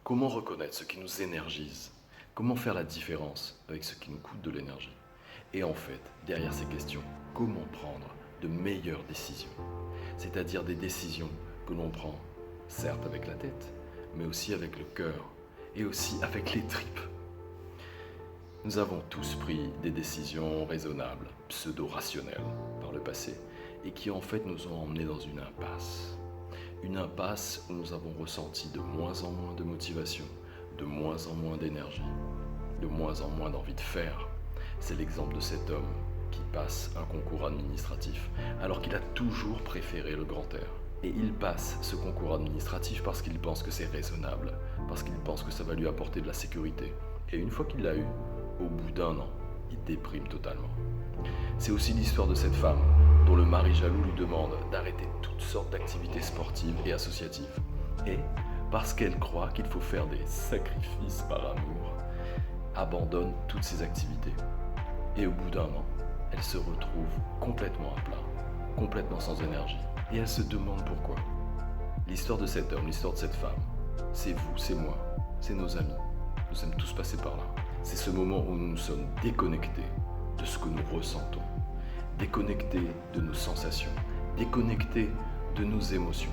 Comment reconnaître ce qui nous énergise? Comment faire la différence avec ce qui nous coûte de l'énergie? Et en fait, derrière ces questions, comment prendre de meilleures décisions? C'est-à-dire des décisions que l'on prend, certes avec la tête, mais aussi avec le cœur et aussi avec les tripes. Nous avons tous pris des décisions raisonnables, pseudo-rationnelles par le passé et qui en fait nous ont emmenés dans une impasse. Une impasse où nous avons ressenti de moins en moins de motivation, de moins en moins d'énergie, de moins en moins d'envie de faire. C'est l'exemple de cet homme qui passe un concours administratif alors qu'il a toujours préféré le grand air. Et il passe ce concours administratif parce qu'il pense que c'est raisonnable, parce qu'il pense que ça va lui apporter de la sécurité. Et une fois qu'il l'a eu, au bout d'un an, il déprime totalement. C'est aussi l'histoire de cette femme dont le mari jaloux lui demande d'arrêter toutes sortes d'activités sportives et associatives. Et, parce qu'elle croit qu'il faut faire des sacrifices par amour, abandonne toutes ces activités. Et au bout d'un an, elle se retrouve complètement à plat, complètement sans énergie. Et elle se demande pourquoi. L'histoire de cet homme, l'histoire de cette femme, c'est vous, c'est moi, c'est nos amis. Nous sommes tous passés par là. C'est ce moment où nous nous sommes déconnectés de ce que nous ressentons, déconnectés de nos sensations, déconnectés de nos émotions.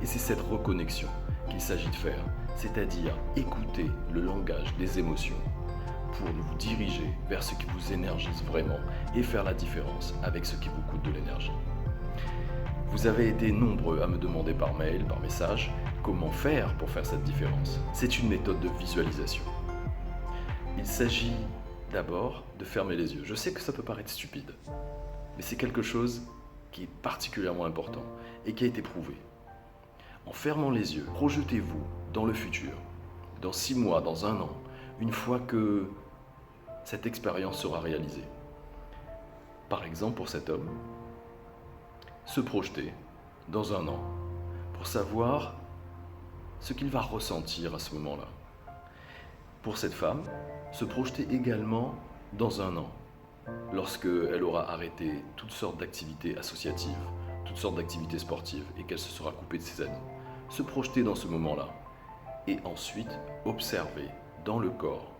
Et c'est cette reconnexion qu'il s'agit de faire, c'est-à-dire écouter le langage des émotions pour nous diriger vers ce qui vous énergise vraiment et faire la différence avec ce qui vous coûte de l'énergie. Vous avez été nombreux à me demander par mail, par message, comment faire pour faire cette différence. C'est une méthode de visualisation. Il s'agit d'abord de fermer les yeux. Je sais que ça peut paraître stupide, mais c'est quelque chose qui est particulièrement important et qui a été prouvé. En fermant les yeux, projetez-vous dans le futur, dans 6 mois, dans 1 an, une fois que cette expérience sera réalisée. Par exemple, pour cet homme, se projeter dans 1 an pour savoir ce qu'il va ressentir à ce moment-là. Pour cette femme, se projeter également dans 1 an, lorsqu'elle aura arrêté toutes sortes d'activités associatives, toutes sortes d'activités sportives et qu'elle se sera coupée de ses amis. Se projeter dans ce moment-là et ensuite observer dans le corps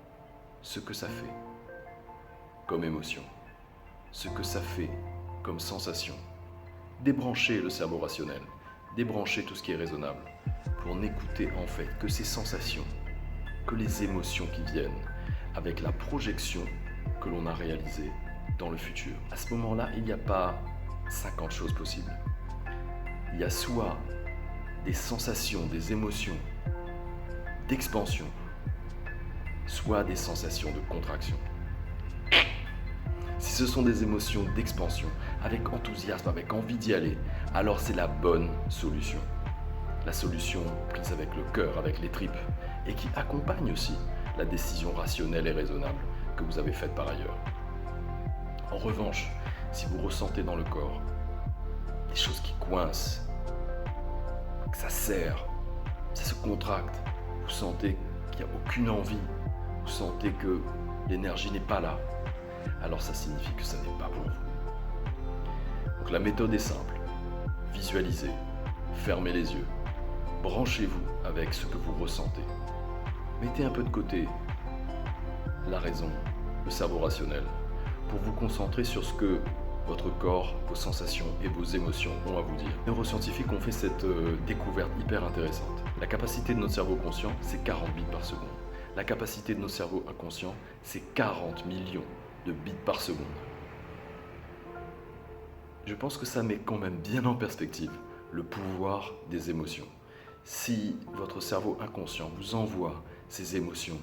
ce que ça fait comme émotion, ce que ça fait comme sensation. Débrancher le cerveau rationnel, débrancher tout ce qui est raisonnable pour n'écouter en fait que ces sensations, que les émotions qui viennent avec la projection que l'on a réalisée dans le futur. À ce moment-là, il n'y a pas 50 choses possibles. Il y a soit des sensations, des émotions d'expansion, soit des sensations de contraction. Si ce sont des émotions d'expansion, avec enthousiasme, avec envie d'y aller, alors c'est la bonne solution. La solution prise avec le cœur, avec les tripes, et qui accompagne aussi la décision rationnelle et raisonnable que vous avez faite par ailleurs. En revanche, si vous ressentez dans le corps des choses qui coincent, que ça serre, ça se contracte, vous sentez qu'il n'y a aucune envie, vous sentez que l'énergie n'est pas là, alors ça signifie que ça n'est pas pour vous. Donc la méthode est simple. Visualisez, fermez les yeux, branchez-vous avec ce que vous ressentez. Mettez un peu de côté la raison, le cerveau rationnel, pour vous concentrer sur ce que votre corps, vos sensations et vos émotions ont à vous dire. Les neuroscientifiques ont fait cette découverte hyper intéressante. La capacité de notre cerveau conscient, c'est 40 bits par seconde. La capacité de nos cerveaux inconscients, c'est 40 millions de bits par seconde. Je pense que ça met quand même bien en perspective le pouvoir des émotions. Si votre cerveau inconscient vous envoie ces émotions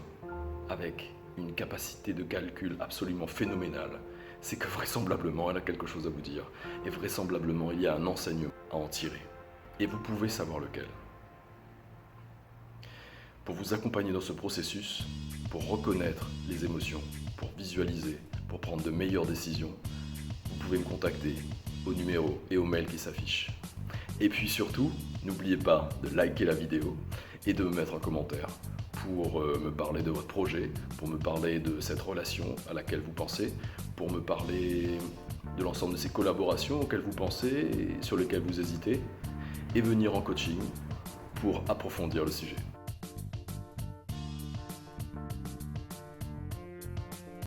avec une capacité de calcul absolument phénoménale, c'est que vraisemblablement elle a quelque chose à vous dire et vraisemblablement il y a un enseignement à en tirer. Et vous pouvez savoir lequel. Pour vous accompagner dans ce processus, pour reconnaître les émotions, pour visualiser, pour prendre de meilleures décisions, vous pouvez me contacter au numéro et au mail qui s'affichent. Et puis surtout, n'oubliez pas de liker la vidéo et de me mettre un commentaire pour me parler de votre projet, pour me parler de cette relation à laquelle vous pensez, pour me parler de l'ensemble de ces collaborations auxquelles vous pensez et sur lesquelles vous hésitez, et venir en coaching pour approfondir le sujet.